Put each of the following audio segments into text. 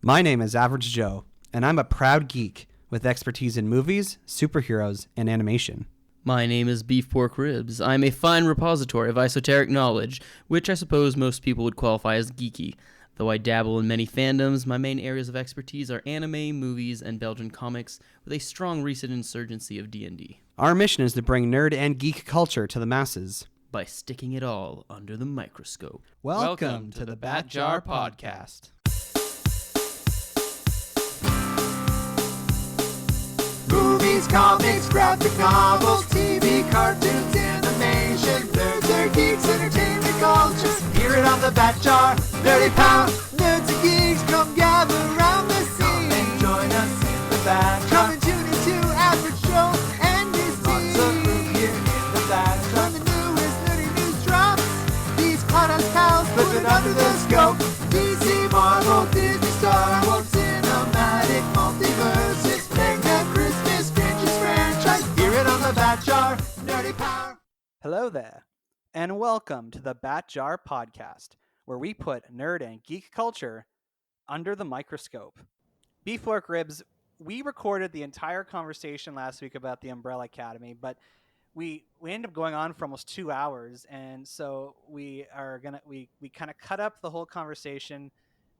My name is Average Joe, and I'm a proud geek with expertise in movies, superheroes, and animation. My name is Beef Pork Ribs. I'm a fine repository of esoteric knowledge, which I suppose most people would qualify as geeky. Though I dabble in many fandoms, my main areas of expertise are anime, movies, and Belgian comics, with a strong recent insurgency of D&D. Our mission is to bring nerd and geek culture to the masses by sticking it all under the microscope. Welcome to the Bat Jar Podcast. Movies, comics, graphic novels, TV, cartoons, animation, nerds are geeks, entertainment culture. Hear it on the Bat Jar, Nerdy Power. Nerds and geeks, come gather around the scene. Come and join us in the Bat Jar. Come and tune into Average Joe and his team. Lots of room here in the Bat Jar. When the newest nerdy news drops, these podcast pals put it under the scope. DC, Marvel, Disney, Star Wars, cinematic multiverses. Bat Jar, Nerdy Power. Hello there, and welcome to the Bat Jar Podcast, where we put nerd and geek culture under the microscope. Beef Pork Ribs, we recorded the entire conversation last week about the Umbrella Academy, but we ended up going on for almost 2 hours, and so we kind of cut up the whole conversation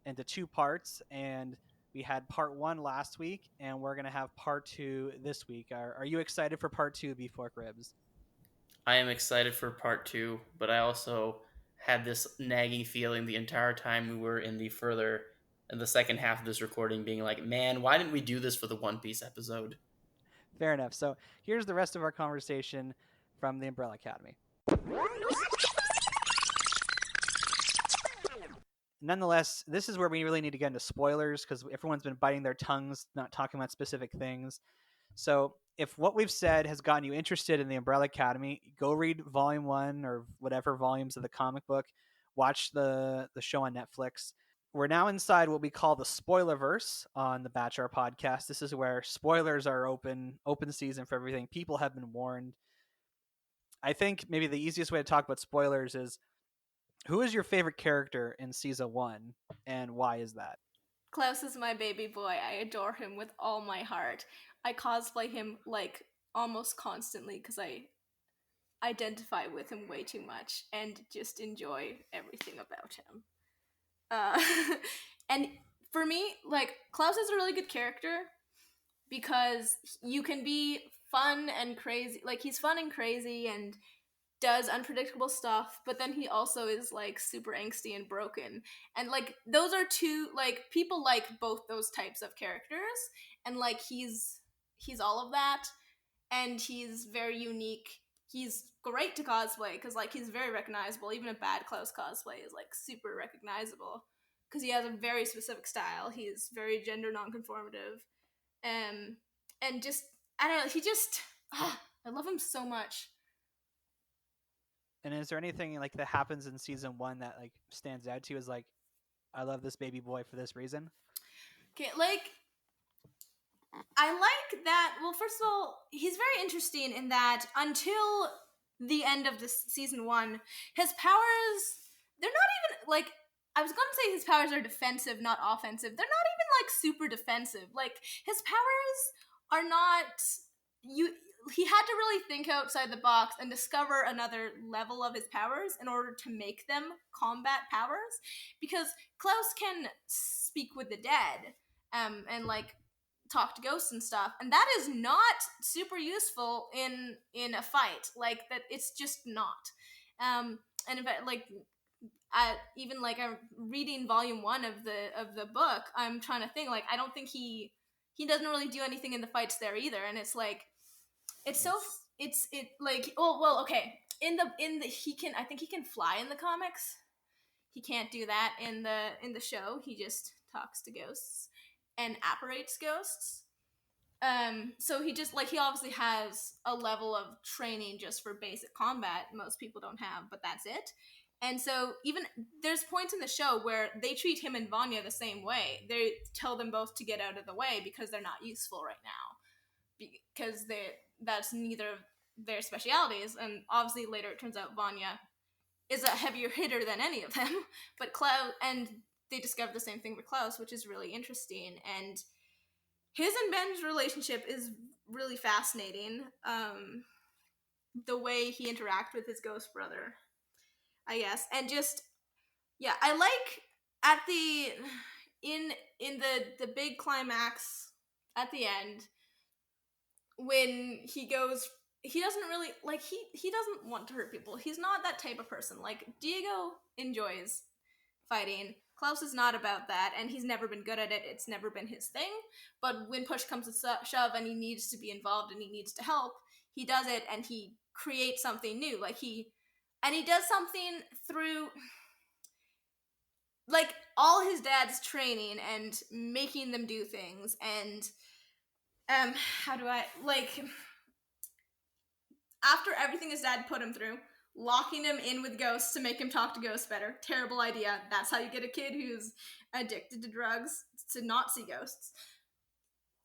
into 2 parts, and we had part 1 last week, and we're going to have part 2 this week. Are you excited for part 2, Beef Pork Ribs? I am excited for part 2, but I also had this nagging feeling the entire time we were in the second half of this recording, being like, man, why didn't we do this for the One Piece episode? Fair enough. So here's the rest of our conversation from the Umbrella Academy. Nonetheless, this is where we really need to get into spoilers because everyone's been biting their tongues, not talking about specific things. So if what we've said has gotten you interested in the Umbrella Academy, go read Volume 1 or whatever volumes of the comic book. Watch the show on Netflix. We're now inside what we call the Spoilerverse on the Bat Jar Podcast. This is where spoilers are open season for everything. People have been warned. I think maybe the easiest way to talk about spoilers is, who is your favorite character in Season 1, and why is that? Klaus is my baby boy. I adore him with all my heart. I cosplay him, like, almost constantly because I identify with him way too much and just enjoy everything about him. And for me, like, Klaus is a really good character because you can be fun and crazy. Like, he's fun and crazy and does unpredictable stuff, but then he also is like super angsty and broken, and like those are two, like, people like both those types of characters, and like he's all of that, and he's very unique. He's great to cosplay because like he's very recognizable. Even a bad Klaus cosplay is like super recognizable because he has a very specific style. He's very gender nonconformative, and just, I don't know, he just I love him so much. And is there anything like that happens in Season 1 that like stands out to you as like, I love this baby boy for this reason? Okay, like, I like that. Well, first of all, he's very interesting in that until the end of this Season 1, his powers, they're not even, like, I was going to say his powers are defensive, not offensive. They're not even, like, super defensive. Like, his powers are not, he had to really think outside the box and discover another level of his powers in order to make them combat powers, because Klaus can speak with the dead, and like talk to ghosts and stuff, and that is not super useful in a fight. Like, that, it's just not. And in fact, like, even like I'm reading Volume 1 of the book, I'm trying to think, like, I don't think he doesn't really do anything in the fights there either, and it's like, okay. In the I think he can fly in the comics. He can't do that in the show. He just talks to ghosts and apparates ghosts. So he just, like, he obviously has a level of training just for basic combat most people don't have, but that's it. And so even there's points in the show where they treat him and Vanya the same way. They tell them both to get out of the way because they're not useful right now, because that's neither of their specialities. And obviously later it turns out Vanya is a heavier hitter than any of them, but Klaus and they discover the same thing with Klaus, which is really interesting. And his and Ben's relationship is really fascinating. The way he interacts with his ghost brother, I guess, and just yeah, I like at the in the big climax at the end when he goes. He doesn't really like he doesn't want to hurt people. He's not that type of person. Like Diego enjoys fighting. Klaus is not about that, and he's never been good at it. It's never been his thing. But when push comes to shove and he needs to be involved and he needs to help, he does it and he creates something new. Like he does something through like all his dad's training and making them do things and how do I like after everything his dad put him through, locking him in with ghosts to make him talk to ghosts better. Terrible idea. That's how you get a kid who's addicted to drugs to not see ghosts.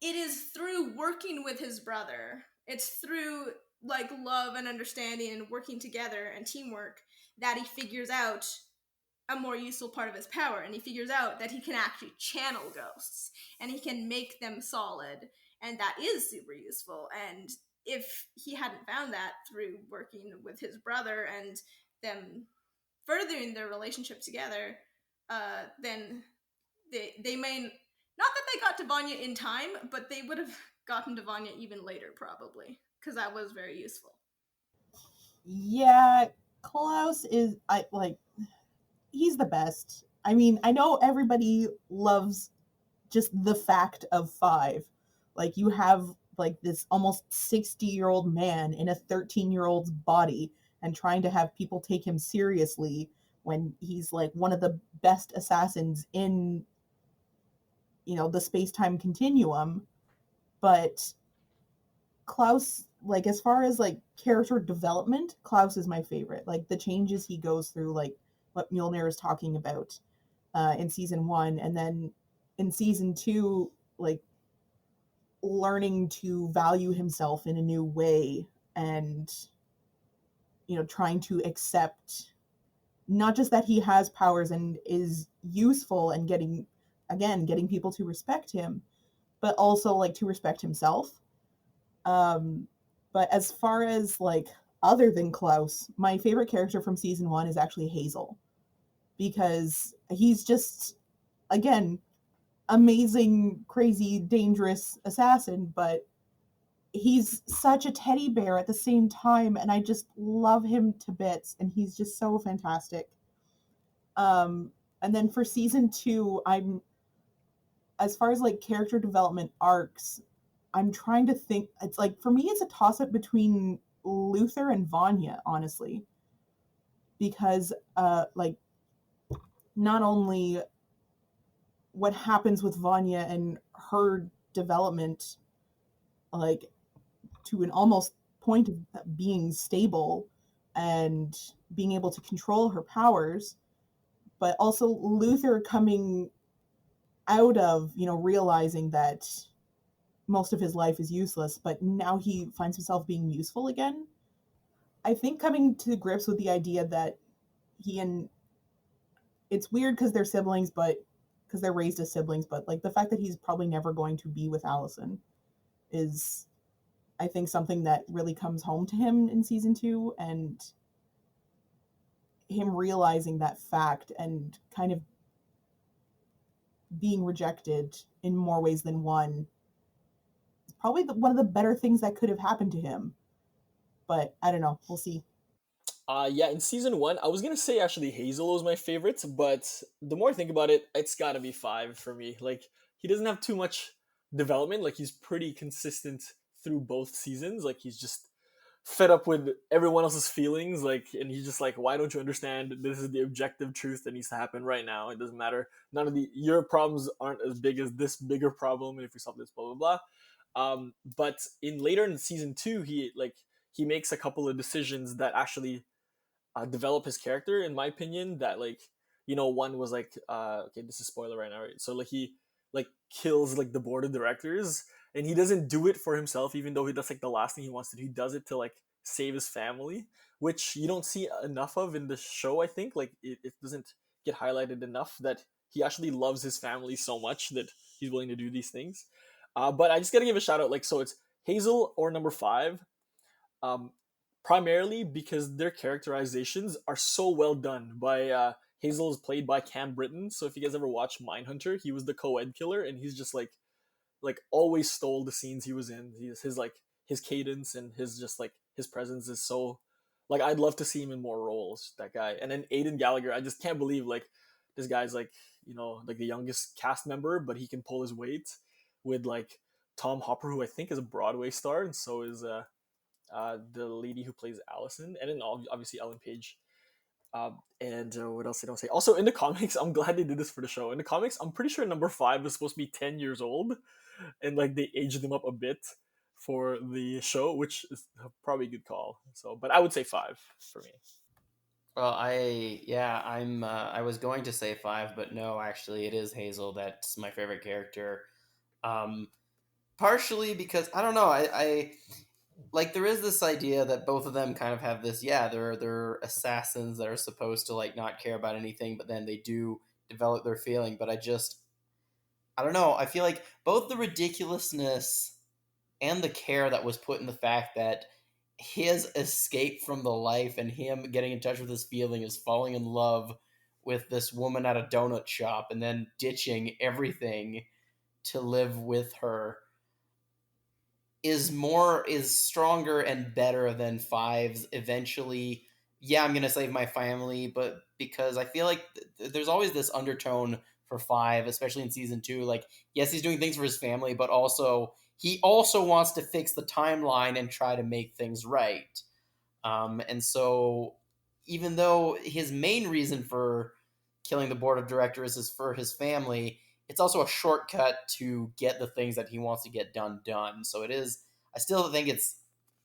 It is through working with his brother. It's through like love and understanding and working together and teamwork that he figures out a more useful part of his power, and he figures out that he can actually channel ghosts and he can make them solid, and that is super useful. And if he hadn't found that through working with his brother and them furthering their relationship together, then they may not that they got to Vanya in time, but they would have gotten to Vanya even later probably, because that was very useful. Yeah, Klaus is he's the best. I mean, I know everybody loves just the fact of 5. Like you have like this almost 60-year-old man in a 13-year-old's body and trying to have people take him seriously when he's like one of the best assassins in the space-time continuum. But Klaus, like as far as like character development, Klaus is my favorite. Like the changes he goes through, like what Mjolnir is talking about in season 1, and then in season 2, like learning to value himself in a new way, and trying to accept not just that he has powers and is useful and getting people to respect him, but also like to respect himself. But as far as like other than Klaus, my favorite character from season 1 is actually Hazel, because he's just again amazing, crazy, dangerous assassin, but he's such a teddy bear at the same time, and I just love him to bits, and he's just so fantastic. And then for season 2, I'm as far as like character development arcs, I'm trying to think. It's like for me, it's a toss up between Luther and Vanya, honestly, because like not only what happens with Vanya and her development, like to an almost point of being stable and being able to control her powers, but also Luther coming out of realizing that most of his life is useless, but now he finds himself being useful again. I think coming to grips with the idea that he and it's weird because they're siblings, but because they're raised as siblings, but like the fact that he's probably never going to be with Allison is, I think, something that really comes home to him in season 2, and him realizing that fact and kind of being rejected in more ways than one is probably one of the better things that could have happened to him. But I don't know. We'll see. Yeah, in season 1, I was gonna say actually Hazel was my favorite, but the more I think about it, it's gotta be 5 for me. Like, he doesn't have too much development. Like, he's pretty consistent through both seasons. Like, he's just fed up with everyone else's feelings. Like, and he's just like, why don't you understand? This is the objective truth that needs to happen right now. It doesn't matter. None of your problems aren't as big as this bigger problem. And if we solve this, blah blah blah. But later in season 2, he makes a couple of decisions that actually develop his character, in my opinion. That like, one was like, okay, this is spoiler right now, right? So like he like kills like the board of directors, and he doesn't do it for himself, even though that's like the last thing he wants to do. He does it to like save his family, which you don't see enough of in the show. I think like it doesn't get highlighted enough that he actually loves his family so much that he's willing to do these things. But I just gotta give a shout out. Like, so it's Hazel or number 5. Um, Primarily because their characterizations are so well done. By Hazel is played by Cam Britton. So if you guys ever watch Mindhunter, he was the co-ed killer, and he's just like always stole the scenes he was in. His like his cadence and his just like his presence is so like I'd love to see him in more roles. That guy, and then Aidan Gallagher, I just can't believe like this guy's like like the youngest cast member, but he can pull his weight with like Tom Hopper, who I think is a Broadway star, and so is the lady who plays Allison, and then obviously Ellen Page. And what else did I say? Also, in the comics, I'm glad they did this for the show. In the comics, I'm pretty sure number 5 is supposed to be 10 years old, and like they aged him up a bit for the show, which is probably a good call. So, but I would say 5 for me. Well, I was going to say 5, but no, actually, it is Hazel. That's my favorite character. Um, Partially because I don't know, I like there is this idea that both of them kind of have this. Yeah, they're assassins that are supposed to like not care about anything, but then they do develop their feeling. But I don't know. I feel like both the ridiculousness and the care that was put in the fact that his escape from the life and him getting in touch with his feeling is falling in love with this woman at a donut shop and then ditching everything to live with her is stronger and better than 5's eventually. Yeah, I'm gonna save my family, but because I feel like there's always this undertone for 5, especially in season 2. Like, yes, he's doing things for his family, but also he also wants to fix the timeline and try to make things right. And so, even though his main reason for killing the board of directors is for his family, it's also a shortcut to get the things that he wants to get done. So it is. I still think it's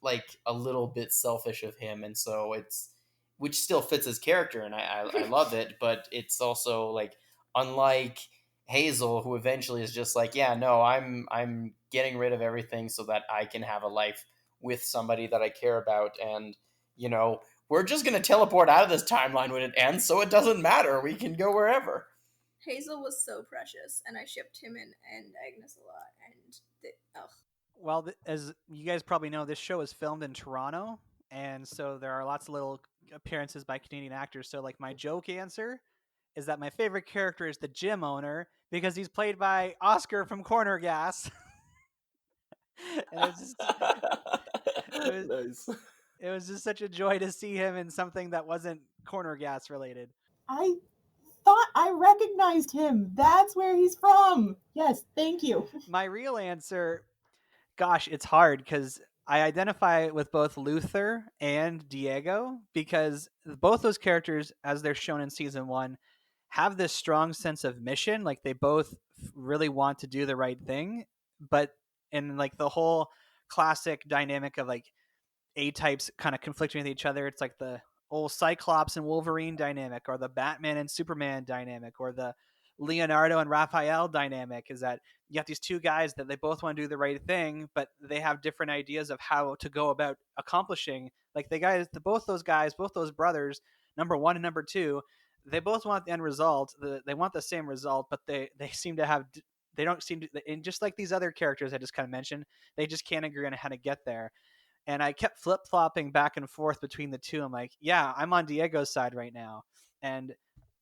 like a little bit selfish of him, and so it's which still fits his character, and I love it. But it's also like unlike Hazel, who eventually is just like, yeah, no, I'm getting rid of everything so that I can have a life with somebody that I care about, and we're just gonna teleport out of this timeline when it ends, so it doesn't matter. We can go wherever. Hazel was so precious, and I shipped him and Agnes a lot. And ugh. Well, as you guys probably know, this show is filmed in Toronto, and so there are lots of little appearances by Canadian actors. So, like, my joke answer is that my favorite character is the gym owner because he's played by Oscar from Corner Gas. And it was Nice. it was just such a joy to see him in something that wasn't Corner Gas related. I thought I recognized him. That's where he's from. Yes, thank you. My real answer, gosh, it's hard because I identify with both Luther and Diego because both those characters, as they're shown in season 1, have this strong sense of mission. Like, they both really want to do the right thing, but in like the whole classic dynamic of like A types kind of conflicting with each other, it's like the old Cyclops and Wolverine dynamic, or the Batman and Superman dynamic, or the Leonardo and Raphael dynamic. Is that you have these two guys that they both want to do the right thing, but they have different ideas of how to go about accomplishing. Like both those brothers, number 1 and number 2, they both want the end result. They want the same result, but they seem to have they don't seem to, and just like these other characters I just kind of mentioned, they just can't agree on how to get there. And I kept flip flopping back and forth between the two. I'm like, yeah, I'm on Diego's side right now, and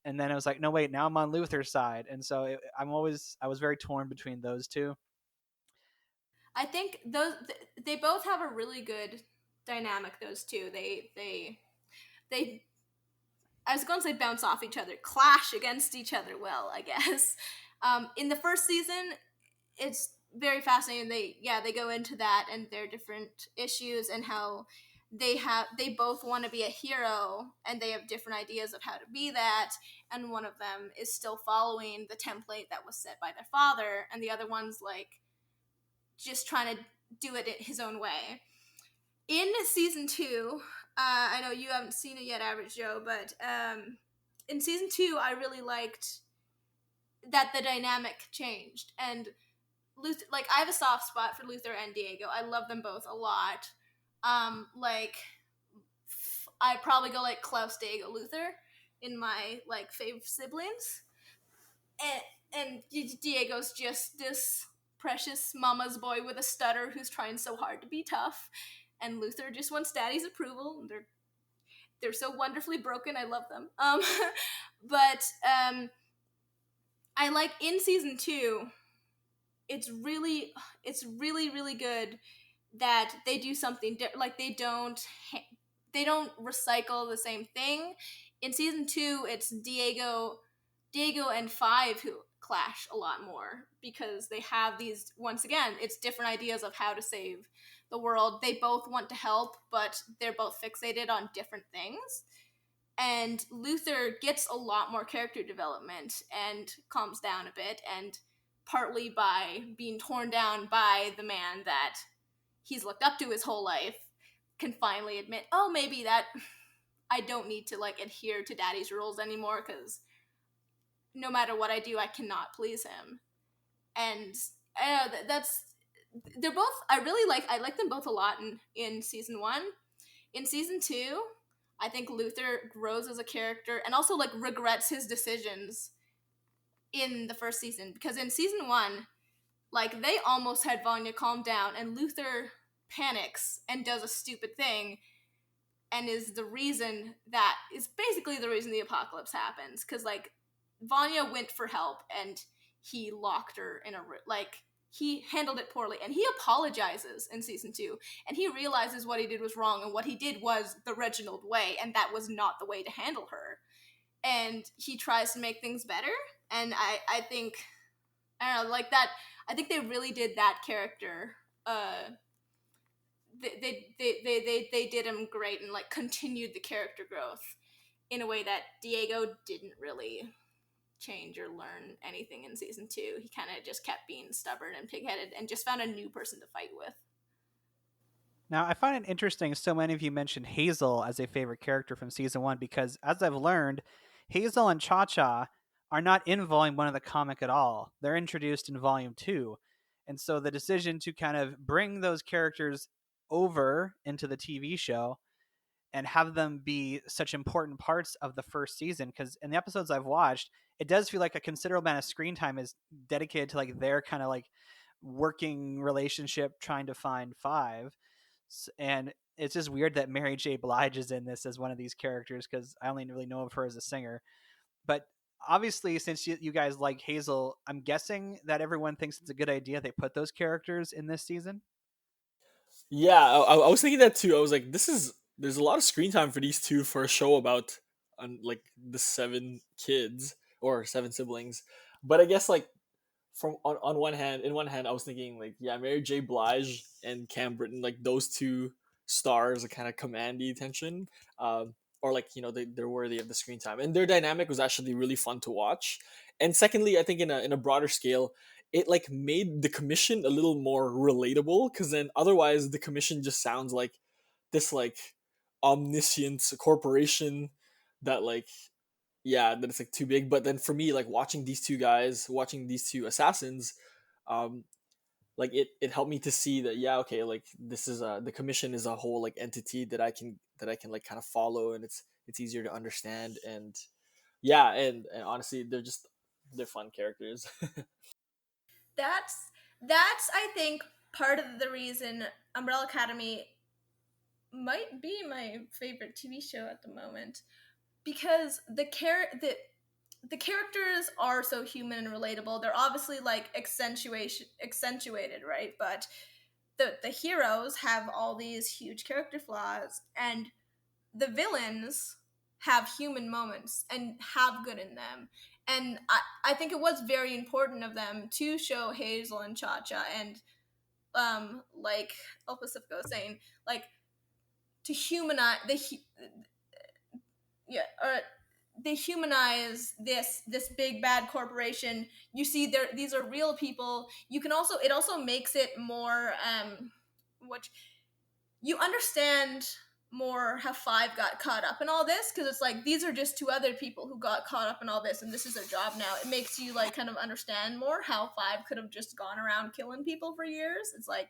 then I was like, no, wait, now I'm on Luther's side, and so I was very torn between those two. I think they both have a really good dynamic. Those two, they I was going to say bounce off each other, clash against each other. Well, I guess in the first season, it's very fascinating. They go into that and their different issues and how they both want to be a hero and they have different ideas of how to be that, and one of them is still following the template that was set by their father, and the other one's like just trying to do it his own way. In season 2, I know you haven't seen it yet, Average Joe, but in season 2 I really liked that the dynamic changed, and Luther, like, I have a soft spot for Luther and Diego. I love them both a lot. Like, I'd probably go like Klaus, Diego, Luther in my like fave siblings. and Diego's just this precious mama's boy with a stutter who's trying so hard to be tough, and Luther just wants daddy's approval. They're so wonderfully broken. I love them. But I like in season 2. It's really really good that they do something like they don't recycle the same thing. In season 2, it's Diego and Five who clash a lot more because they have these, once again, it's different ideas of how to save the world. They both want to help, but they're both fixated on different things. And Luther gets a lot more character development and calms down a bit, and partly by being torn down by the man that he's looked up to his whole life, can finally admit, oh, maybe that I don't need to like adhere to daddy's rules anymore, because no matter what I do, I cannot please him. And that's they're both, I like them both a lot in season 1. In season 2, I think Luther grows as a character and also like regrets his decisions in the first season, because in season 1, like they almost had Vanya calm down, and Luther panics and does a stupid thing, and is basically the reason the apocalypse happens, because like Vanya went for help and he locked her in a like he handled it poorly, and he apologizes in season 2, and he realizes what he did was wrong, and what he did was the Reginald way, and that was not the way to handle her, and he tries to make things better. And I think, I don't know, like that, I think they really did that character they did him great, and like continued the character growth in a way that Diego didn't really change or learn anything in season 2. He kind of just kept being stubborn and pigheaded and just found a new person to fight with. Now, I find it interesting so many of you mentioned Hazel as a favorite character from season 1, because as I've learned, Hazel and Cha Cha are not in volume 1 of the comic at all. They're introduced in volume 2. And so the decision to kind of bring those characters over into the TV show and have them be such important parts of the first season, because in the episodes I've watched, it does feel like a considerable amount of screen time is dedicated to like their kind of like working relationship trying to find Five. And it's just weird that Mary J. Blige is in this as one of these characters, because I only really know of her as a singer. But obviously, since you guys like Hazel, I'm guessing that everyone thinks it's a good idea they put those characters in this season. Yeah, I was thinking that too. I was like, there's a lot of screen time for these two for a show about like the 7 kids or 7 siblings. But I guess like from on one hand, in one hand, I was thinking like, yeah, Mary J. Blige and Cam Britton, like those two stars, are kind of command the attention, or like they're worthy of the screen time, and their dynamic was actually really fun to watch. And secondly, I think in a broader scale, it like made the commission a little more relatable, because then otherwise the commission just sounds like this like omniscient corporation that like, yeah, that it's like too big. But then for me, like watching these two assassins, um like it helped me to see that, yeah, okay, like this is the commission is a whole like entity that I can like kind of follow, and it's easier to understand. And yeah, and honestly, they're fun characters. That's I think part of the reason Umbrella Academy might be my favorite TV show at the moment, because the characters are so human and relatable. They're obviously like accentuated, right? But the heroes have all these huge character flaws, and the villains have human moments and have good in them. And I think it was very important of them to show Hazel and Cha Cha and like El Pacifico was saying, like to humanize they humanize this big bad corporation. You see, these are real people. You can also, it also makes it more what you understand more how Five got caught up in all this, because it's like these are just 2 other people who got caught up in all this, and this is their job now. It makes you like kind of understand more how Five could have just gone around killing people for years. It's like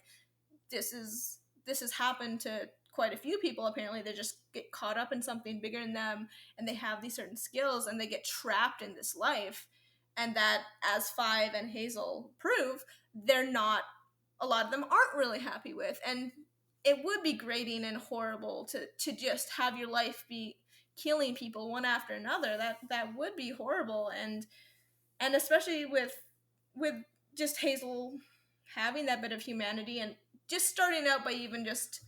this has happened to quite a few people. Apparently they just get caught up in something bigger than them, and they have these certain skills, and they get trapped in this life, and that, as Five and Hazel prove, they're not, a lot of them aren't really happy with. And it would be grating and horrible to just have your life be killing people one after another. That would be horrible. And especially with just Hazel having that bit of humanity and just starting out by even just,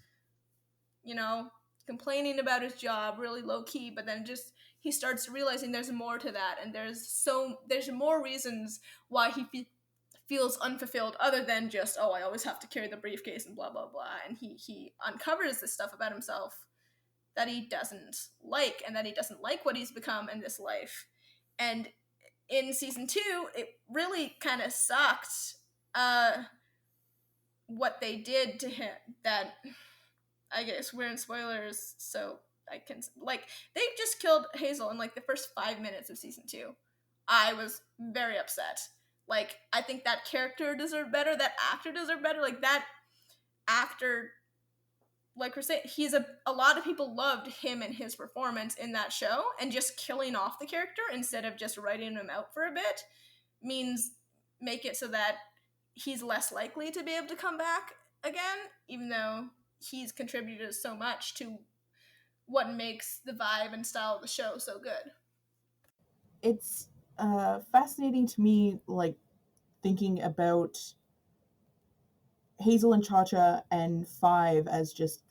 you know, complaining about his job really low key, but then just he starts realizing there's more to that, and there's more reasons why he feels unfulfilled other than just, oh, I always have to carry the briefcase and blah blah blah. And he uncovers this stuff about himself that he doesn't like, and that he doesn't like what he's become in this life. And in season 2, it really kind of sucked what they did to him. That, I guess we're in spoilers, so I can, like, they just killed Hazel in like the first 5 minutes of season 2. I was very upset. Like, I think that character deserved better. That actor deserved better. Like, that actor, like we're saying, a lot of people loved him and his performance in that show, and just killing off the character instead of just writing him out for a bit means make it so that he's less likely to be able to come back again, even though he's contributed so much to what makes the vibe and style of the show so good. It's fascinating to me, like, thinking about Hazel and Cha-Cha and Five as just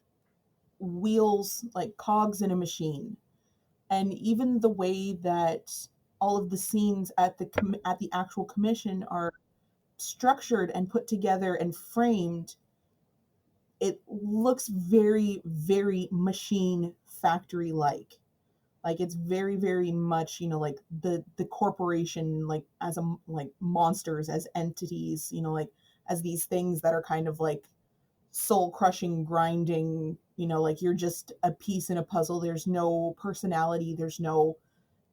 wheels, like cogs in a machine. And even the way that all of the scenes at the actual commission are structured and put together and framed, it looks very, very machine factory like it's very, very much, like the corporation, like as like monsters, as entities, like as these things that are kind of like soul crushing, grinding, like you're just a piece in a puzzle. There's no personality, there's no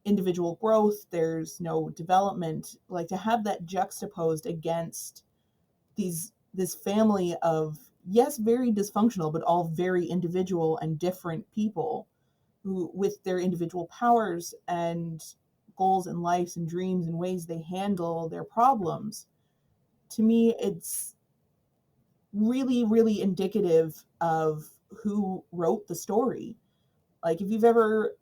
individual growth, there's no development. Like, to have that juxtaposed against this family of, yes, very dysfunctional, but all very individual and different people who, with their individual powers and goals and lives and dreams and ways they handle their problems, to me it's really, really indicative of who wrote the story. Like, if you've ever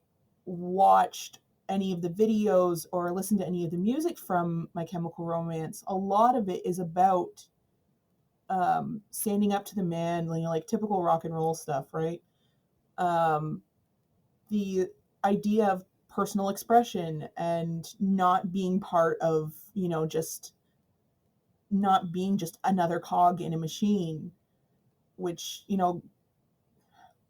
watched any of the videos or listened to any of the music from My Chemical Romance, a lot of it is about standing up to the man, like typical rock and roll stuff, right? The idea of personal expression and not being part of, just not being just another cog in a machine, which,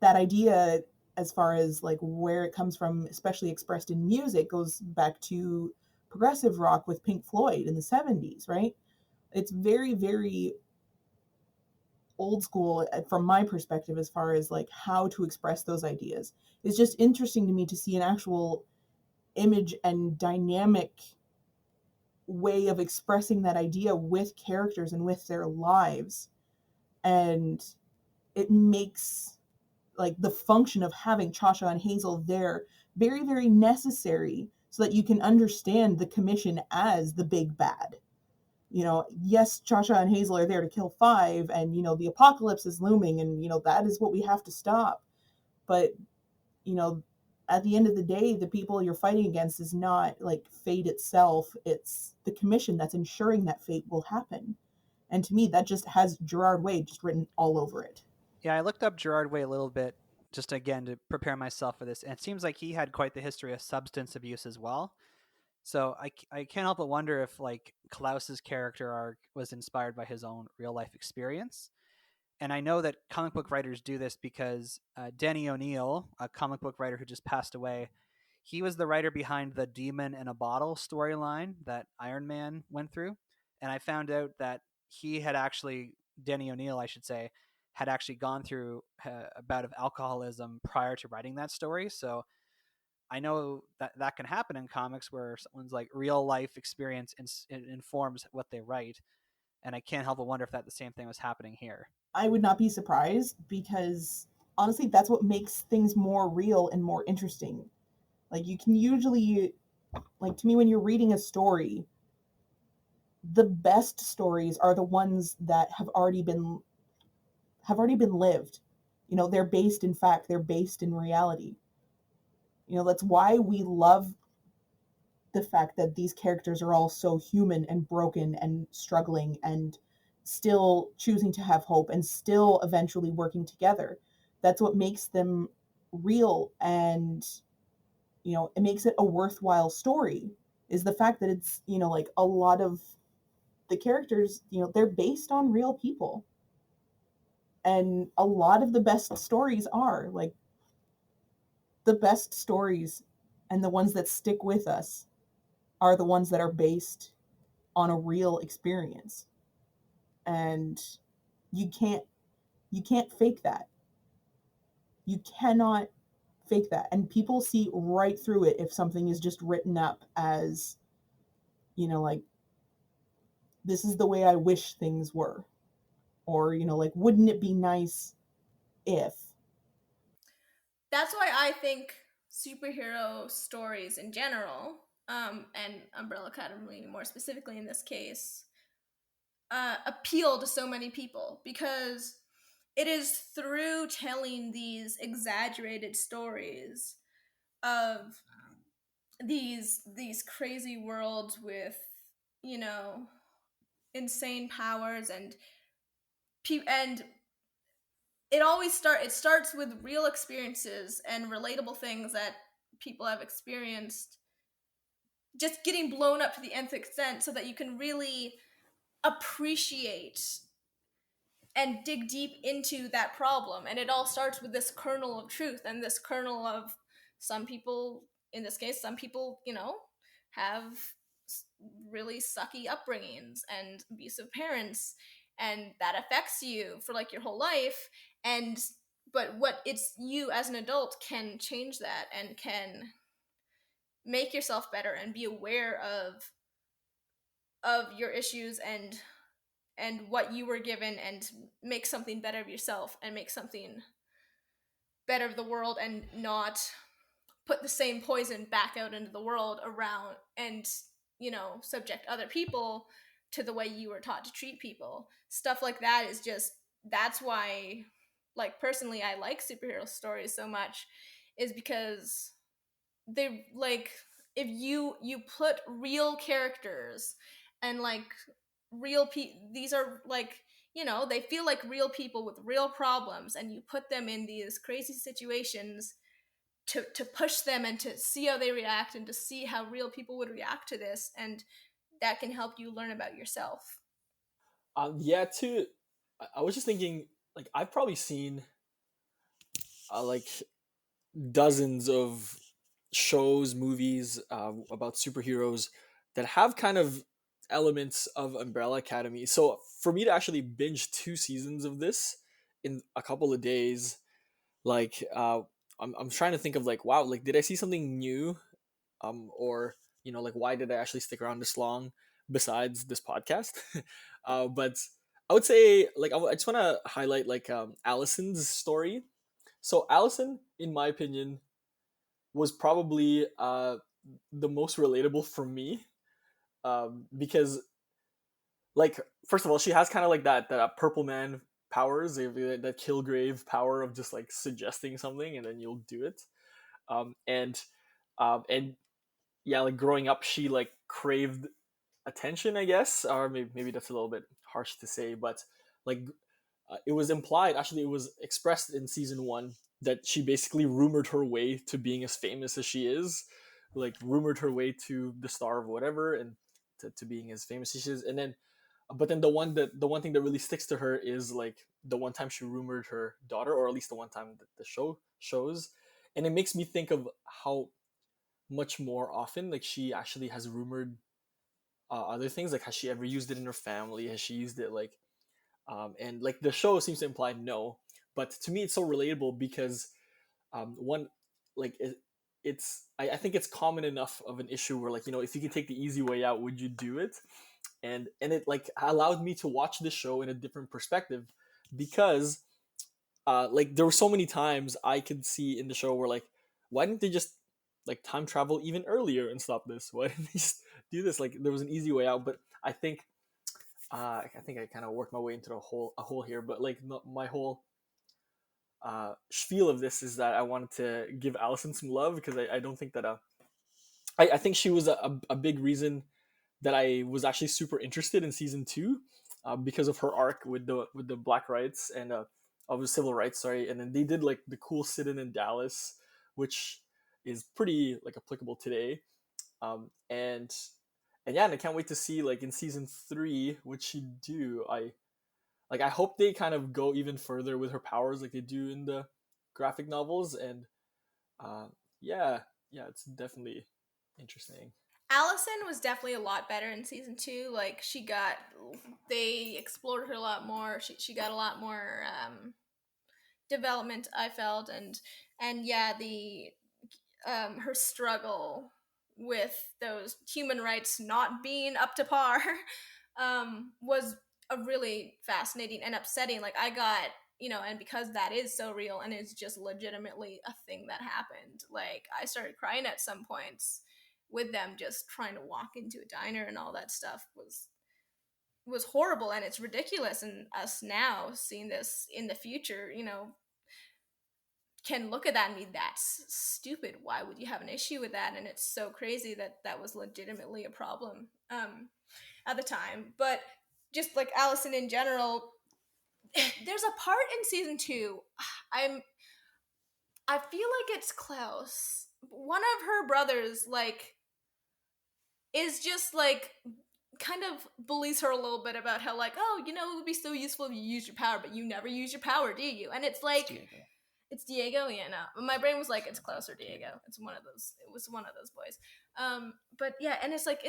that idea, as far as like where it comes from, especially expressed in music, goes back to progressive rock with Pink Floyd in the 70s, right? It's very, very old school from my perspective as far as like how to express those ideas. It's just interesting to me to see an actual image and dynamic way of expressing that idea with characters and with their lives. And it makes like the function of having Cha-Cha and Hazel there very, very necessary, so that you can understand the commission as the big bad. Yes, Cha-Cha and Hazel are there to kill Five, and the apocalypse is looming, and that is what we have to stop. But at the end of the day, the people you're fighting against is not like fate itself, it's the commission that's ensuring that fate will happen. And to me, that just has Gerard Way just written all over it. Yeah, I looked up Gerard Way a little bit just again to prepare myself for this, and it seems like he had quite the history of substance abuse as well. So I can't help but wonder if like Klaus's character arc was inspired by his own real life experience. And I know that comic book writers do this because Denny O'Neil, a comic book writer who just passed away, he was the writer behind the Demon in a Bottle storyline that Iron Man went through. And I found out that he had actually, Denny O'Neil, I should say, had actually gone through a bout of alcoholism prior to writing that story. So I know that can happen in comics where someone's like real life experience informs what they write. And I can't help but wonder if that the same thing was happening here. I would not be surprised, because honestly, that's what makes things more real and more interesting. Like, you can usually, like, to me, when you're reading a story, the best stories are the ones that have already been lived. You know, they're based in fact, they're based in reality. You know, that's why we love the fact that these characters are all so human and broken and struggling and still choosing to have hope and still eventually working together. That's what makes them real, and you know, it makes it a worthwhile story, is the fact that it's, you know, like a lot of the characters, you know, they're based on real people. And a lot of the best stories are like the best stories, and the ones that stick with us are the ones that are based on a real experience. And you can't fake that. You cannot fake that. And people see right through it if something is just written up as, you know, like, this is the way I wish things were. Or, you know, like, wouldn't it be nice if? That's why I think superhero stories in general, and Umbrella Academy more specifically in this case, appeal to so many people, because it is through telling these exaggerated stories of these crazy worlds with, you know, insane powers and and it starts with real experiences and relatable things that people have experienced, just getting blown up to the nth extent so that you can really appreciate and dig deep into that problem. And it all starts with this kernel of truth and this kernel of, some people, in this case, some people, you know, have really sucky upbringings and abusive parents, and that affects you for like your whole life. And but what it's, you as an adult can change that and can make yourself better and be aware of your issues and what you were given, and make something better of yourself and make something better of the world, and not put the same poison back out into the world around, and, you know, subject other people to the way you were taught to treat people. Stuff like that is just, that's why, like, personally I like superhero stories so much, is because they, like, if you put real characters and like these are like, you know, they feel like real people with real problems, and you put them in these crazy situations to push them and to see how they react and to see how real people would react to this, and that can help you learn about yourself. Yeah, too. I was just thinking, like, I've probably seen like dozens of shows, movies about superheroes that have kind of elements of Umbrella Academy. So for me to actually binge 2 seasons of this in a couple of days, like, I'm trying to think of, like, wow, like, did I see something new, or, you know, like, why did I actually stick around this long besides this podcast? But I would say, like, I just want to highlight, like, Allison's story. So Allison, in my opinion, was probably the most relatable for me, because, like, first of all, she has kind of like that purple man powers, that Kilgrave power of just like suggesting something and then you'll do it. And yeah, like, growing up, she like craved attention, I guess, or maybe that's a little bit harsh to say, but like, it was implied, actually it was expressed in season 1, that she basically rumored her way to being as famous as she is, like rumored her way to the star of whatever, and to being as famous as she is. And then, but then the one thing that really sticks to her is, like, the one time she rumored her daughter, or at least the one time that the show shows. And it makes me think of how much more often, like, she actually has rumored other things. Like, has she ever used it in her family? Has she used it, like, and like, the show seems to imply no. But to me, it's so relatable because, one, like, I think it's common enough of an issue where, like, you know, if you can take the easy way out, would you do it? And it, like, allowed me to watch this show in a different perspective, because like, there were so many times I could see in the show where, like, why didn't they just, like, time travel even earlier and stop this? Why didn't they just do this? Like, there was an easy way out. But I think I think I kind of worked my way into a hole here, but like my whole spiel of this is that I wanted to give Allison some love because I don't think that I think she was a big reason that I was actually super interested in season two, because of her arc with the black rights and of the civil rights, sorry, and then they did like the cool sit-in in Dallas, which is pretty like applicable today, and yeah, and I can't wait to see like in season three what she do. I hope they kind of go even further with her powers like they do in the graphic novels, and uh, yeah, yeah, it's definitely interesting. Allison was definitely a lot better in season two. Like they explored her a lot more. She got a lot more development. I felt, and yeah, the her struggle with those human rights not being up to par was a really fascinating and upsetting. Like I got, and because that is so real and it's just legitimately a thing that happened, like I started crying at some points with them just trying to walk into a diner, and all that stuff was horrible, and it's ridiculous. And us now seeing this in the future, can look at that and be, that's stupid. Why would you have an issue with that? And it's so crazy that that was legitimately a problem at the time. But just like Allison in general, there's a part in season two. I feel like it's Klaus. One of her brothers, like, is just like kind of bullies her a little bit about how, like, oh, it would be so useful if you use your power, but you never use your power, do you? And it's like, it's Diego, yeah. No, my brain was like, it's Klaus or Diego. It's one of those. It was one of those boys. But yeah, and it's like,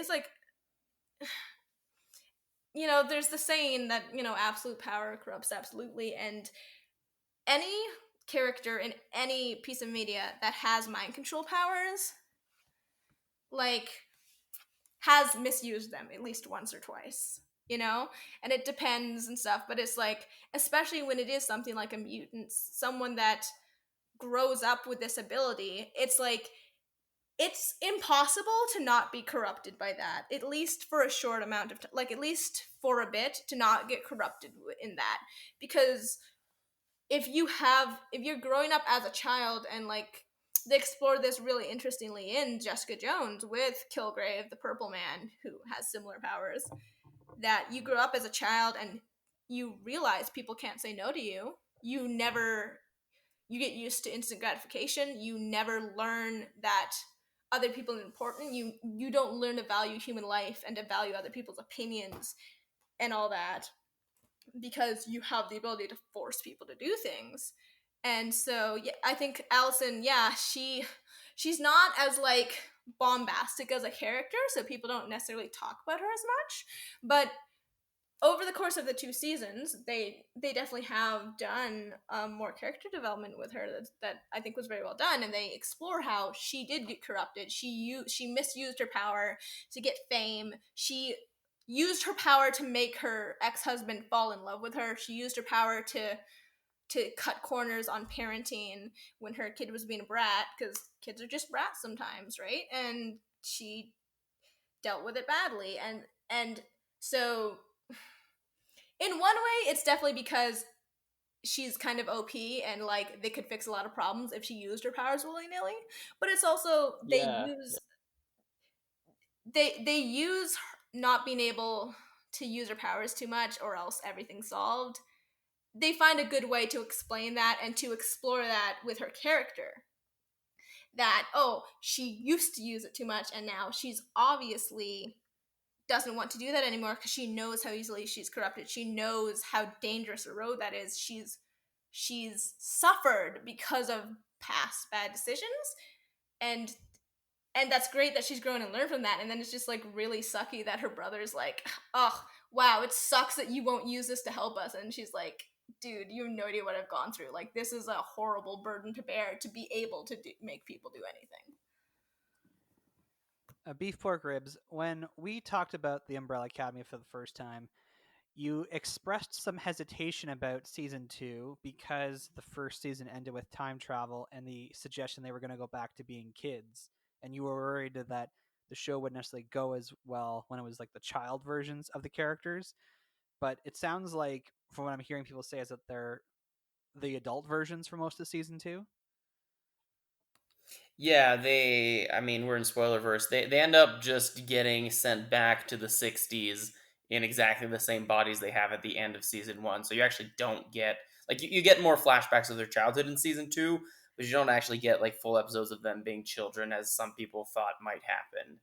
there's the saying that absolute power corrupts absolutely, and any character in any piece of media that has mind control powers, like, has misused them at least once or twice. And it depends and stuff, but it's like, especially when it is something like a mutant, someone that grows up with this ability, it's like it's impossible to not be corrupted by that, at least for a short amount of time, like at least for a bit, to not get corrupted in that. Because if you're growing up as a child, and like they explore this really interestingly in Jessica Jones with Kilgrave, the purple man who has similar powers, that you grow up as a child and you realize people can't say no to you. You get used to instant gratification. You never learn that other people are important. You don't learn to value human life and to value other people's opinions and all that, because you have the ability to force people to do things. And so yeah, I think Allison, yeah, she's not as like bombastic as a character, so people don't necessarily talk about her as much. But over the course of the two seasons, they definitely have done more character development with her that I think was very well done, and they explore how she did get corrupted. She misused her power to get fame. She used her power to make her ex-husband fall in love with her. She used her power to cut corners on parenting when her kid was being a brat, because kids are just brats sometimes, right? And she dealt with it badly, and so in one way, it's definitely because she's kind of OP, and like they could fix a lot of problems if she used her powers willy nilly. But it's also Yeah, they use not being able to use her powers too much, or else everything's solved. They find a good way to explain that and to explore that with her character. That, oh, she used to use it too much, and now she's obviously doesn't want to do that anymore because she knows how easily she's corrupted. She knows how dangerous a road that is. She's suffered because of past bad decisions, and that's great that she's grown and learned from that. And then it's just like really sucky that her brother's like, oh wow, it sucks that you won't use this to help us. And she's like, dude, you have no idea what I've gone through. Like, this is a horrible burden to bear, to be able to make people do anything. Beef pork ribs. When we talked about the Umbrella Academy for the first time, you expressed some hesitation about season two because the first season ended with time travel and the suggestion they were going to go back to being kids. And you were worried that the show wouldn't necessarily go as well when it was like the child versions of the characters. but it sounds like, from what I'm hearing people say, is that they're the adult versions for most of season 2. Yeah, I mean, we're in Spoilerverse. They end up just getting sent back to the 60s in exactly the same bodies they have at the end of season 1. So you actually don't get, like, you get more flashbacks of their childhood in season 2, but you don't actually get, like, full episodes of them being children as some people thought might happen.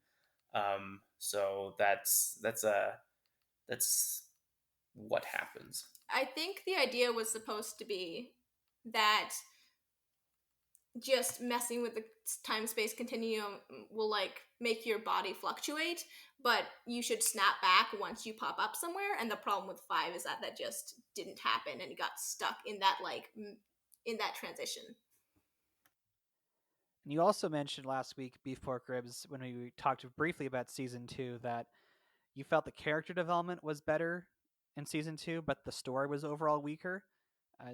So that's what happens. I think the idea was supposed to be that just messing with the time space continuum will like make your body fluctuate, but you should snap back once you pop up somewhere. And the problem with 5 is that that just didn't happen, and it got stuck in that in that transition. And you also mentioned last week, Beef Pork Ribs, when we talked briefly about season 2, that you felt the character development was better in season 2, but the story was overall weaker.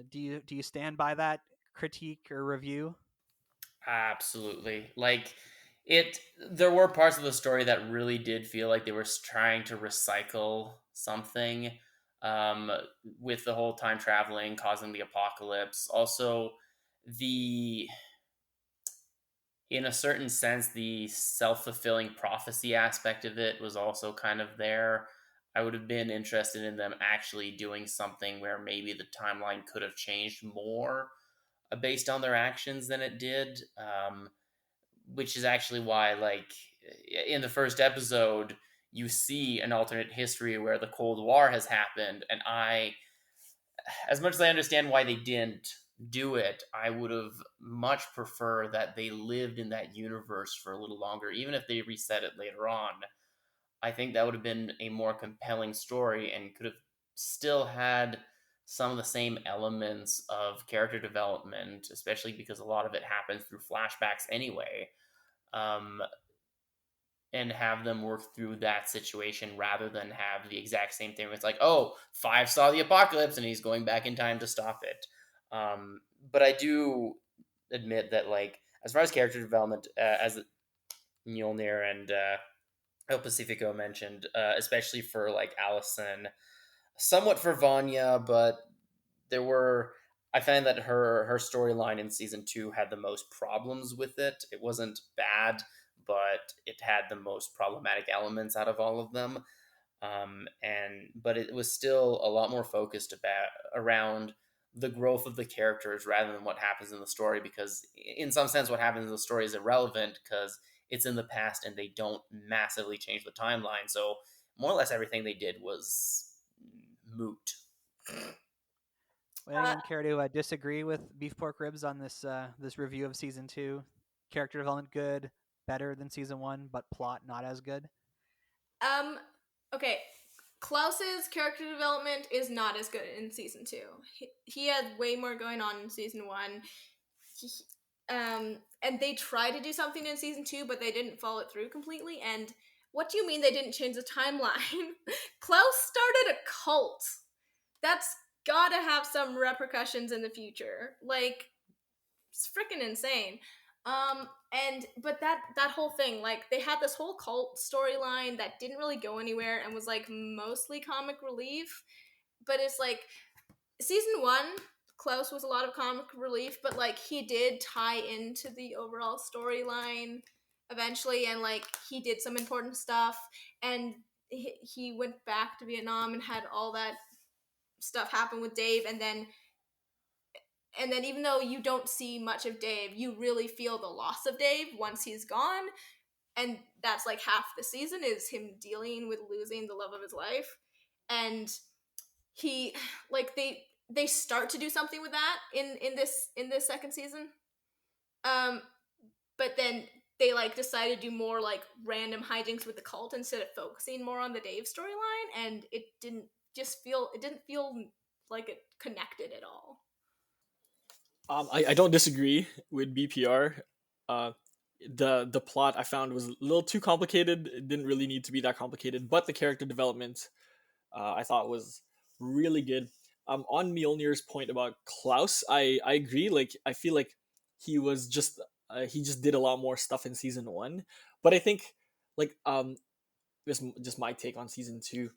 Do you stand by that critique or review? Absolutely. Like there were parts of the story that really did feel like they were trying to recycle something, um, with the whole time traveling causing the apocalypse. Also, the in a certain sense, the self fulfilling prophecy aspect of it was also kind of there. I would have been interested in them actually doing something where maybe the timeline could have changed more based on their actions than it did. Which is actually why, like, in the first episode, you see an alternate history where the Cold War has happened, and as much as I understand why they didn't do it, I would have much prefer that they lived in that universe for a little longer, even if they reset it later on. I think that would have been a more compelling story and could have still had some of the same elements of character development, especially because a lot of it happens through flashbacks anyway. Um, and have them work through that situation rather than have the exact same thing where it's like, oh, 5 saw the apocalypse and he's going back in time to stop it. But I do admit that, like, as far as character development, as Mjolnir and El Pacifico mentioned, especially for like Allison, somewhat for Vanya, but there were. I find that her storyline in season 2 had the most problems with it. It wasn't bad, but it had the most problematic elements out of all of them. But it was still a lot more focused around the growth of the characters rather than what happens in the story, because in some sense what happens in the story is irrelevant because it's in the past and they don't massively change the timeline, so more or less everything they did was moot. Would anyone care to disagree with Beef Pork Ribs on this review of season 2? Character development good, better than season 1, but plot not as good. Okay, Klaus's character development is not as good in season 2. He had way more going on in season 1. And they tried to do something in season 2, but they didn't follow it through completely. And what do you mean they didn't change the timeline? Klaus started a cult. That's gotta have some repercussions in the future. Like, it's freaking insane. But that whole thing, like, they had this whole cult storyline that didn't really go anywhere and was like mostly comic relief. But it's like season 1, Klaus was a lot of comic relief, but like he did tie into the overall storyline eventually, and like he did some important stuff, and he went back to Vietnam and had all that stuff happen with Dave, and then even though you don't see much of Dave, you really feel the loss of Dave once he's gone. And that's like half the season is him dealing with losing the love of his life. And he like they start to do something with that in this second season. But then they like decide to do more like random hijinks with the cult instead of focusing more on the Dave storyline, and it didn't feel like it connected at all. I don't disagree with BPR. Uh, the plot I found was a little too complicated. It didn't really need to be that complicated, but the character development I thought was really good. On Mjolnir's point about Klaus, I agree. Like I feel like he just did a lot more stuff in season 1, but I think like this is just my take on season 2.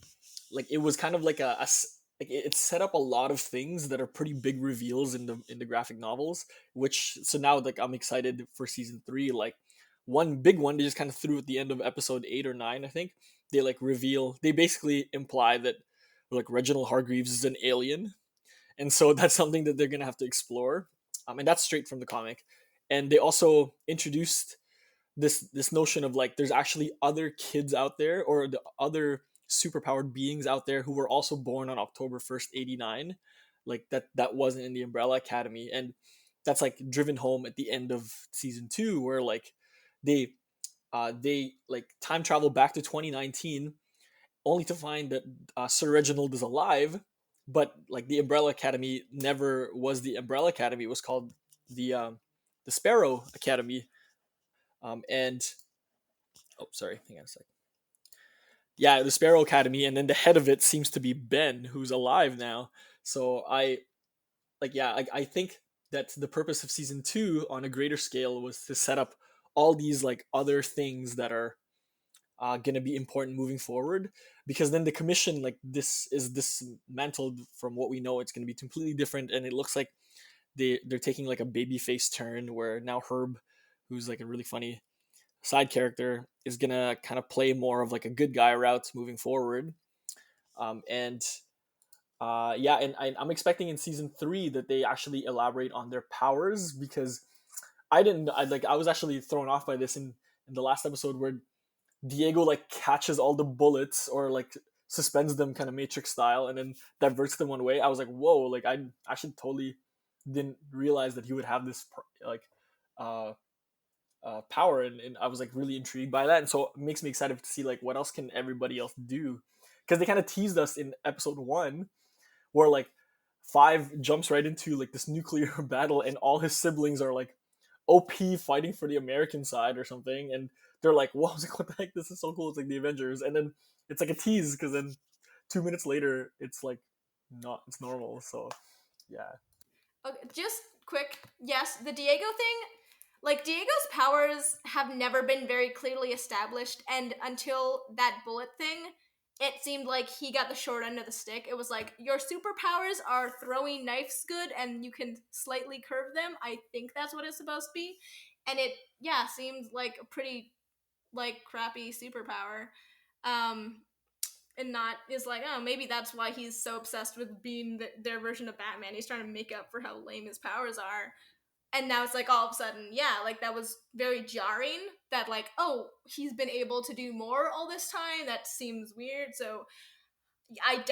Like it was kind of like like it set up a lot of things that are pretty big reveals in the graphic novels, which so now like I'm excited for season 3. Like one big one they just kind of threw at the end of episode 8 or 9, I think. They like reveal, they basically imply that like Reginald Hargreaves is an alien, and so that's something that they're gonna have to explore. And that's straight from the comic. And they also introduced this notion of like there's actually other kids out there, or the other superpowered beings out there who were also born on October 1st, 89, like that wasn't in the Umbrella Academy. And that's like driven home at the end of season 2, where like they like time travel back to 2019 only to find that Sir Reginald is alive, but like the Umbrella Academy never was the Umbrella Academy. It was called the Sparrow Academy. And oh, sorry, hang on a sec. Yeah, the Sparrow Academy, and then the head of it seems to be Ben, who's alive now. So I think that the purpose of season 2 on a greater scale was to set up all these like other things that are going to be important moving forward, because then the commission, like this is dismantled from what we know. It's going to be completely different, and it looks like they're taking like a baby face turn, where now Herb, who's like a really funny side character, is gonna kind of play more of like a good guy route moving forward. And yeah, and I'm expecting in season 3 that they actually elaborate on their powers, because I was actually thrown off by this in the last episode, where Diego like catches all the bullets, or like suspends them kind of Matrix style, and then diverts them one way. I was like, whoa, like I actually totally didn't realize that he would have this like uh power, and I was like really intrigued by that, and so it makes me excited to see like what else can everybody else do, because they kind of teased us in episode 1, where like Five jumps right into like this nuclear battle, and all his siblings are like OP fighting for the American side or something, and they're like, "Whoa!" I was like, "What the heck? This is so cool!" It's like the Avengers, and then it's like a tease, because then 2 minutes later, it's like not, it's normal. So yeah, Okay, just quick. Yes, the Diego thing, like Diego's powers have never been very clearly established, and until that bullet thing, it seemed like he got the short end of the stick. It was like, your superpowers are throwing knives good and you can slightly curve them. I think that's what it's supposed to be. And it, yeah, seemed like a pretty like crappy superpower. Um and not is like, oh, maybe that's why he's so obsessed with being their version of Batman. He's trying to make up for how lame his powers are. And now it's like all of a sudden, yeah, like that was very jarring, that like, oh, he's been able to do more all this time. That seems weird. So I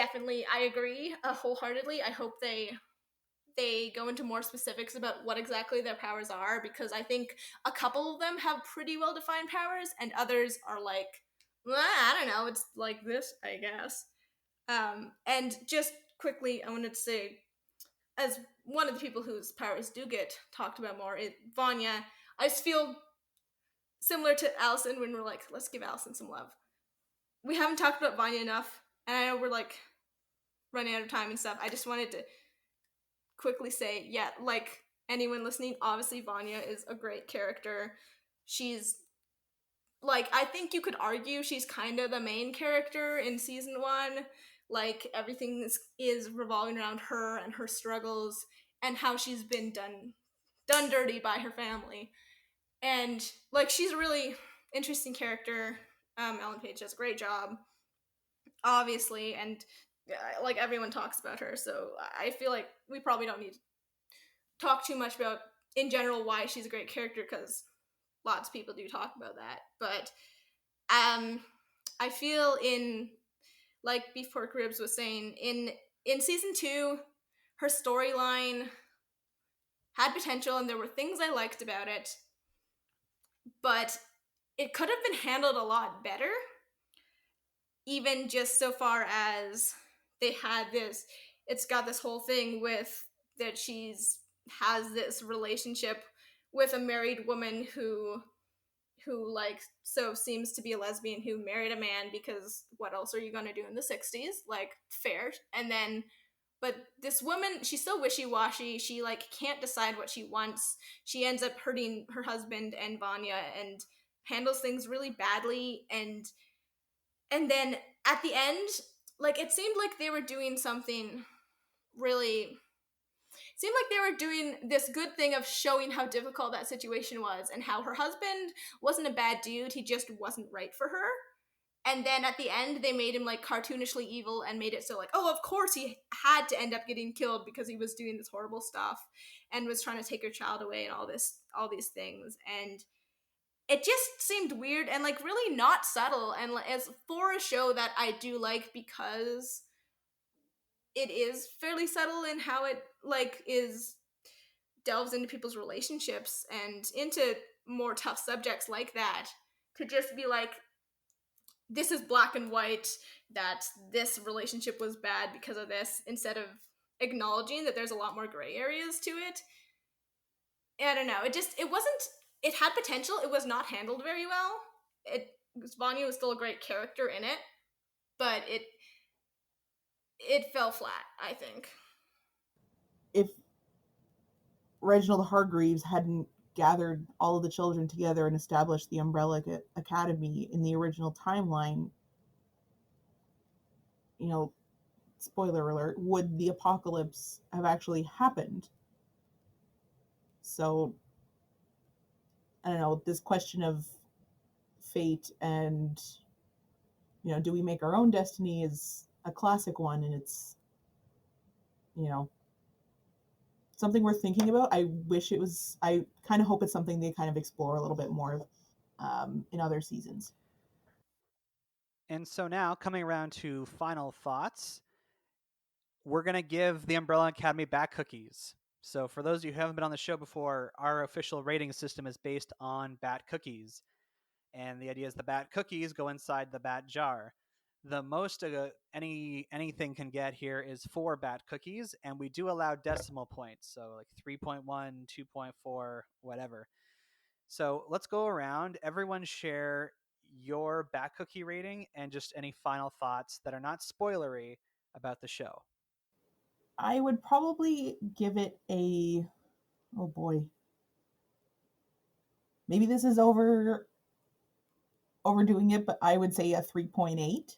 agree wholeheartedly. I hope they go into more specifics about what exactly their powers are, because I think a couple of them have pretty well defined powers, and others are like, well, I don't know, it's like this, I guess. And just quickly, I wanted to say, as one of the people whose powers do get talked about more, Vanya, I just feel similar to Allison when we're like, let's give Allison some love. We haven't talked about Vanya enough, and I know we're like running out of time and stuff. I just wanted to quickly say, yeah, like anyone listening, obviously Vanya is a great character. She's like, I think you could argue she's kind of the main character in season 1. Like everything is revolving around her and her struggles and how she's been done dirty by her family. And like, she's a really interesting character. Ellen Page does a great job, obviously, and like everyone talks about her, so I feel like we probably don't need to talk too much about in general why she's a great character, because lots of people do talk about that. But I feel in, like Beef Pork Ribs was saying, in season 2, her storyline had potential and there were things I liked about it, but it could have been handled a lot better. Even just so far as they had this, it's got this whole thing with that she's has this relationship with a married woman who like so seems to be a lesbian who married a man, because what else are you going to do in the 60s, like, fair. And then, but this woman, she's so wishy-washy, she like can't decide what she wants. She ends up hurting her husband and Vanya, and handles things really badly. And And then at the end, like, it seemed like they were doing something really, seemed like they were doing this good thing of showing how difficult that situation was and how her husband wasn't a bad dude, he just wasn't right for her. And then at the end, they made him like cartoonishly evil and made it so like, oh, of course he had to end up getting killed because he was doing this horrible stuff and was trying to take her child away and all these things. And it just seemed weird and like really not subtle. And as for a show that I do like because it is fairly subtle in how it like is delves into people's relationships and into more tough subjects like that, to just be like, this is black and white, that this relationship was bad because of this, instead of acknowledging that there's a lot more gray areas to it. I don't know, it wasn't, it had potential, it was not handled very well. Vanya was still a great character in it, but it fell flat, I think. If Reginald Hargreaves hadn't gathered all of the children together and established the Umbrella Academy in the original timeline, you know, spoiler alert, would the apocalypse have actually happened? So, I don't know, this question of fate and, you know, do we make our own destiny is a classic one, and it's, you know, something worth thinking about. I kind of hope it's something they kind of explore a little bit more in other seasons. And so now, coming around to final thoughts, we're going to give the Umbrella Academy back cookies. So for those of you who haven't been on the show before, our official rating system is based on bat cookies. And the idea is the bat cookies go inside the bat jar. The most anything can get here is 4 bat cookies, and we do allow decimal points, so like 3.1, 2.4, whatever. So let's go around. Everyone share your bat cookie rating and just any final thoughts that are not spoilery about the show. I would probably give it a, oh boy, maybe this is overdoing it, but I would say a 3.8.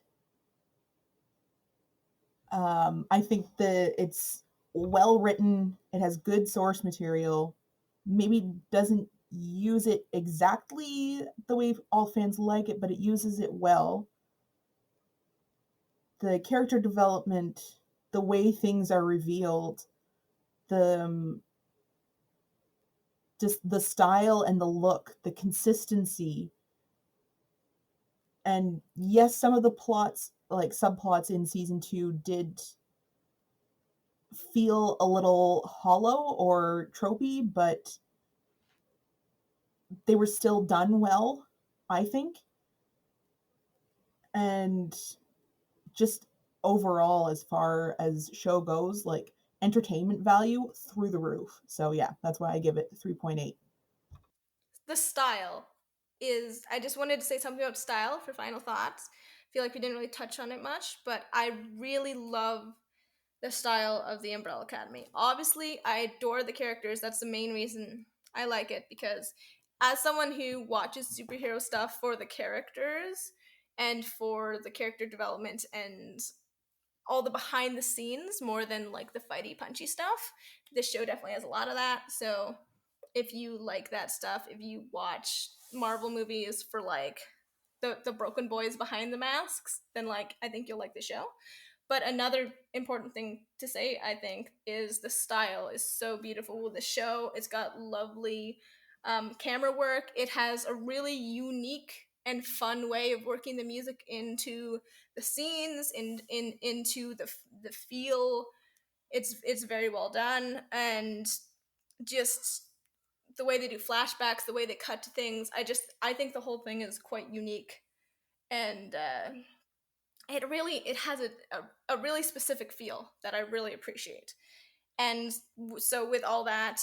I think that it's well written. It has good source material. Maybe doesn't use it exactly the way all fans like it, but it uses it well. The character development, the way things are revealed, the just the style and the look, the consistency. And yes, some of the plots, like subplots in season 2, did feel a little hollow or tropey, but they were still done well, I think. And just overall, as far as show goes, like entertainment value through the roof. So yeah, that's why I give it 3.8. The style is, I just wanted to say something about style for final thoughts. I feel like we didn't really touch on it much, but I really love the style of the Umbrella Academy. Obviously, I adore the characters. That's the main reason I like it, because as someone who watches superhero stuff for the characters and for the character development and all the behind the scenes more than like the fighty punchy stuff, this show definitely has a lot of that. So if you like that stuff, if you watch Marvel movies for like the broken boys behind the masks, then like I think you'll like the show. But another important thing to say, I think, is the style is so beautiful with the show. It's got lovely camera work. It has a really unique and fun way of working the music into the scenes, into the feel. It's very well done, and just the way they do flashbacks, the way they cut to things. I think the whole thing is quite unique, and it has a really specific feel that I really appreciate. And so with all that,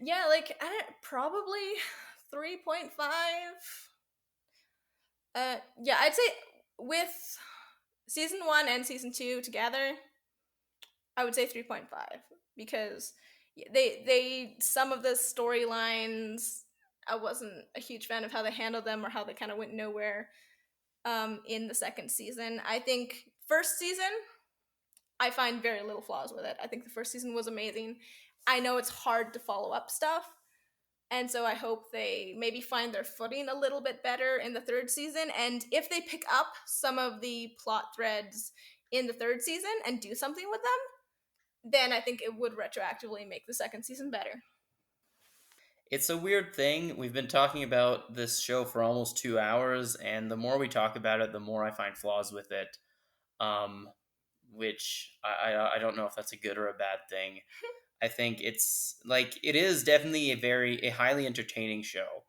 yeah, like probably 3.5. Yeah, I'd say with season 1 and season 2 together, I would say 3.5, because they some of the storylines I wasn't a huge fan of how they handled them, or how they kind of went nowhere. in the second season. I think first season, I find very little flaws with it. I think the first season was amazing. I know it's hard to follow up stuff, and so I hope they maybe find their footing a little bit better in the third season. And if they pick up some of the plot threads in the third season and do something with them, then I think it would retroactively make the second season better. It's a weird thing. We've been talking about this show for almost 2 hours, and the more we talk about it, the more I find flaws with it. Um, which I don't know if that's a good or a bad thing. I think it's like it is definitely a highly entertaining show,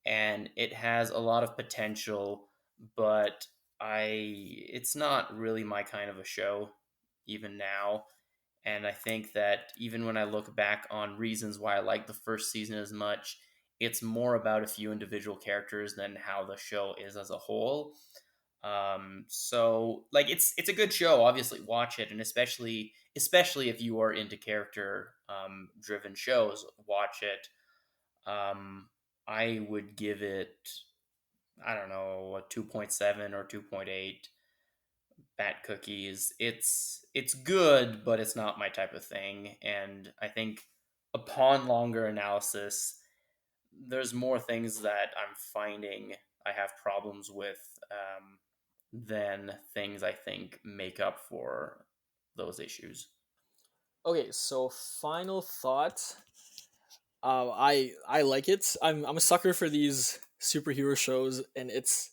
and it has a lot of potential, but it's not really my kind of a show even now. And I think that even when I look back on reasons why I like the first season as much, it's more about a few individual characters than how the show is as a whole. So like it's a good show. Obviously, watch it, and especially if you are into character driven shows, watch it. I would give it, I don't know, a 2.7 or 2.8 bat cookies. It's good, but it's not my type of thing. And I think upon longer analysis, there's more things that I'm finding I have problems with than things I think make up for those issues. Okay, so final thought. I like it. I'm a sucker for these superhero shows, and it's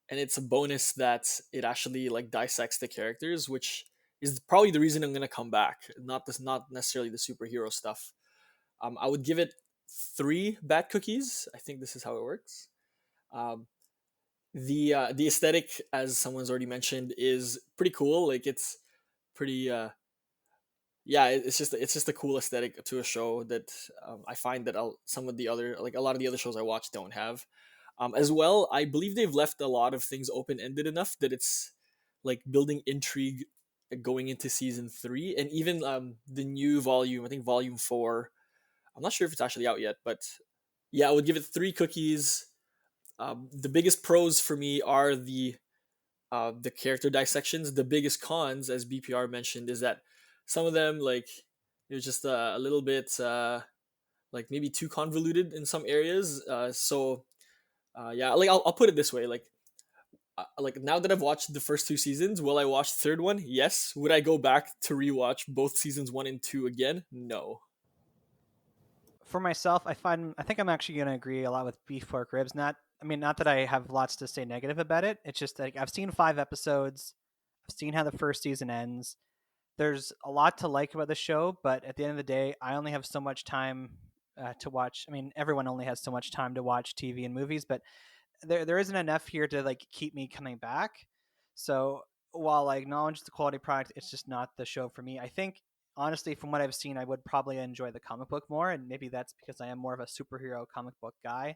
a bonus that it actually like dissects the characters, which is probably the reason I'm gonna come back. Not necessarily the superhero stuff. I would give it 3 bad cookies. I think this is how it works. Um, the aesthetic, as someone's already mentioned, is pretty cool. Like it's pretty yeah, it's just a cool aesthetic to a show that I find that some of the other like a lot of the other shows I watch don't have. As well, I believe they've left a lot of things open ended enough that it's like building intrigue going into season 3, and even the new volume. I think volume 4. I'm not sure if it's actually out yet, but yeah, I would give it 3 cookies. The biggest pros for me are the character dissections. The biggest cons, as BPR mentioned, is that some of them like they're just a little bit like maybe too convoluted in some areas. Yeah, like I'll put it this way, like now that I've watched the first 2 seasons, will I watch the third one? Yes. Would I go back to rewatch both seasons 1 and 2 again? No. For myself, I think I'm actually going to agree a lot with beef pork ribs. Not that I have lots to say negative about it. It's just like I've seen 5 episodes. I've seen how the first season ends. There's a lot to like about the show, but at the end of the day, I only have so much time to watch. I mean, everyone only has so much time to watch TV and movies, but there isn't enough here to like keep me coming back. So while I acknowledge the quality product, it's just not the show for me. I think honestly, from what I've seen, I would probably enjoy the comic book more, and maybe that's because I am more of a superhero comic book guy.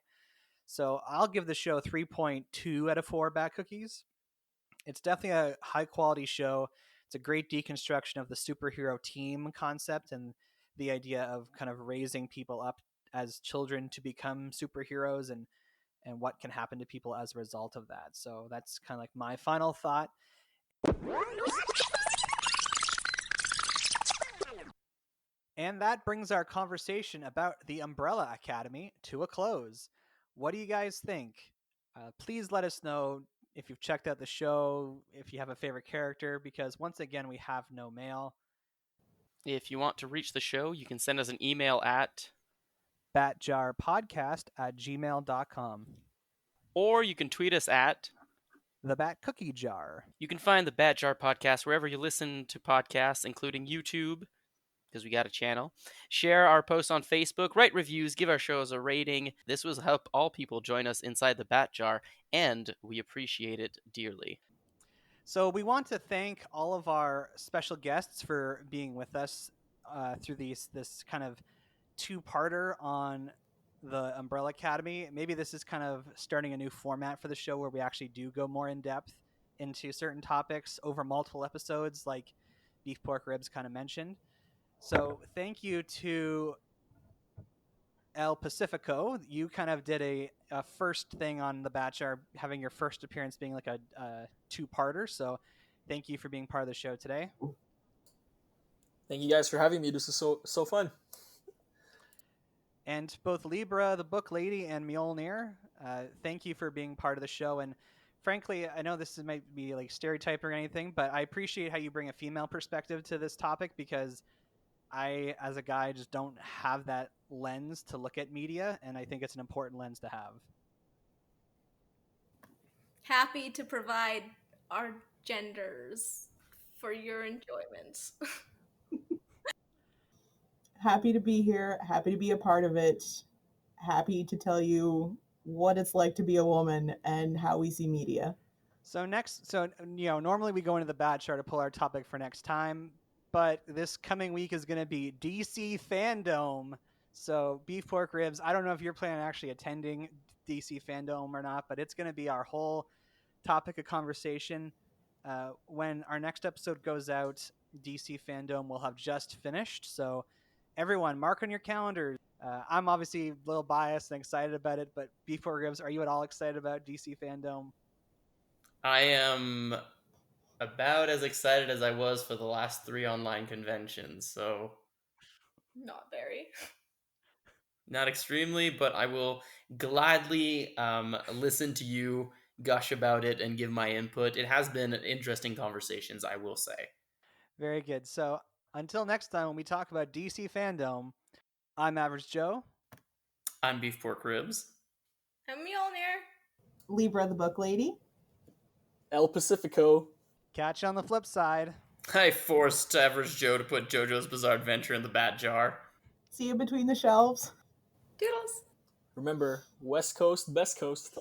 So I'll give the show 3.2 out of 4 bad cookies. It's definitely a high quality show. It's a great deconstruction of the superhero team concept and the idea of kind of raising people up as children to become superheroes and what can happen to people as a result of that. So that's kind of like my final thought. And that brings our conversation about the Umbrella Academy to a close. What do you guys think? Please let us know if you've checked out the show, if you have a favorite character, because once again, we have no mail. If you want to reach the show, you can send us an email at, batjarpodcast@gmail.com. or you can tweet us at. The Bat Cookie Jar. You can find the Bat Jar podcast wherever you listen to podcasts, including YouTube, because we got a channel. Share our posts on Facebook, write reviews, give our shows a rating. This will help all people join us inside the Bat Jar, and we appreciate it dearly. So we want to thank all of our special guests for being with us through this kind of two-parter on the Umbrella Academy. Maybe this is kind of starting a new format for the show where we actually do go more in depth into certain topics over multiple episodes, like Beef Pork Ribs kind of mentioned. So thank you to El Pacifico, you kind of did a first thing on the Bachelor, having your first appearance being like a two-parter. So thank you for being part of the show today. Thank you guys for having me. This is so fun. And both Libra, the book lady, and Mjolnir, thank you for being part of the show. And frankly, I know this might be like stereotyping or anything, but I appreciate how you bring a female perspective to this topic, because I, as a guy, just don't have that lens to look at media, and I think it's an important lens to have. Happy to provide our genders for your enjoyment. Happy to be here, happy to be a part of it, happy to tell you what it's like to be a woman and how we see media. So normally we go into the Bachelor to pull our topic for next time, but this coming week is going to be DC Fandom. So beef pork ribs, I don't know if you're planning on actually attending DC Fandom or not, but it's going to be our whole topic of conversation. When our next episode goes out, DC Fandom will have just finished. So everyone, mark on your calendars. I'm obviously a little biased and excited about it, but beef pork ribs, are you at all excited about DC Fandom? I am about as excited as I was for the last 3 online conventions, so Not very. not extremely, but I will gladly listen to you gush about it and give my input. It has been interesting conversations, I will say. Very good. So until next time, when we talk about DC Fandom, I'm Average Joe. I'm Beef Pork Ribs. I'm Mjolnir. Libra the book lady. El Pacifico. Catch you on the flip side. I forced Average Joe to put JoJo's Bizarre Adventure in the bat jar. See you between the shelves. Doodles. Remember, West Coast, best coast.